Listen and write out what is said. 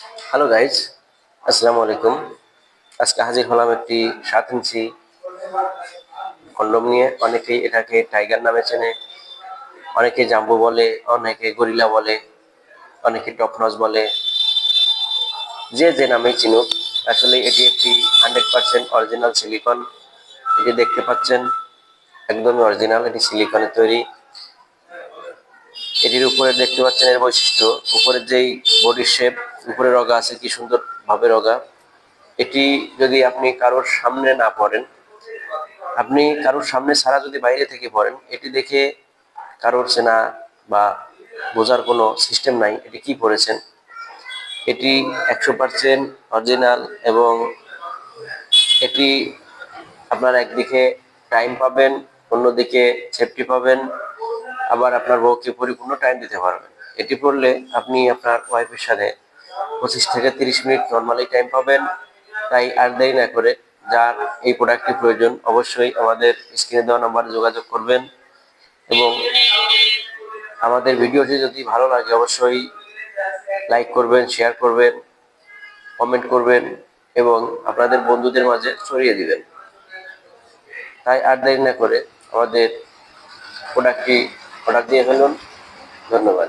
Hello guys, আসসালামু আলাইকুম। আজকে হাজির হলাম একটি 7 ইঞ্চি কন্ডম নিয়ে। অনেকেই এটাকে টাইগার নামে চেনে, অনেকে জাম্বো বলে, অনেকে গরিলা বলে, অনেকে টপনজ বলে, যে যে নামেই চিনুক। আসলে এটি একটি 100% অরিজিনাল সিলিকন। এটি দেখতে পাচ্ছেন একদমই অরিজিনাল, এটি সিলিকনের তৈরি। এটির উপরে দেখতে পাচ্ছেন এর বৈশিষ্ট্য, উপরের যেই বডি শেপ, উপরে রগা আছে, কি সুন্দর ভাবে রগা। এটি যদি আপনি কারোর সামনে না পড়েন, আপনি কারোর সামনে ছাড়া যদি বাইরে থেকে পড়েন, এটি দেখে কারোর চেনা বা বোঝার কোনো সিস্টেম নাই এটি কি পড়েছেন। এটি 100% অরিজিনাল এবং এটি আপনার একদিকে টাইম পাবেন, অন্যদিকে সেফটি পাবেন, আবার আপনার বউকে পরিপূর্ণ টাইম দিতে পারবেন। এটি পড়লে আপনি আপনার ওয়াইফের সাথে 25 থেকে 30 মিনিট নর্মালি টাইম পাবেন। তাই আর দেরি না করে যার এই প্রোডাক্টটি প্রয়োজন, অবশ্যই আমাদের স্ক্রিনে দেওয়া নাম্বারে যোগাযোগ করবেন এবং আমাদের ভিডিওটি যদি ভালো লাগে অবশ্যই লাইক করবেন, শেয়ার করবেন, কমেন্ট করবেন এবং আপনাদের বন্ধুদের মাঝে ছড়িয়ে দিবেন। তাই আর দেরি না করে আমাদের প্রোডাক্টটি অর্ডার দিয়ে ফেলুন। ধন্যবাদ।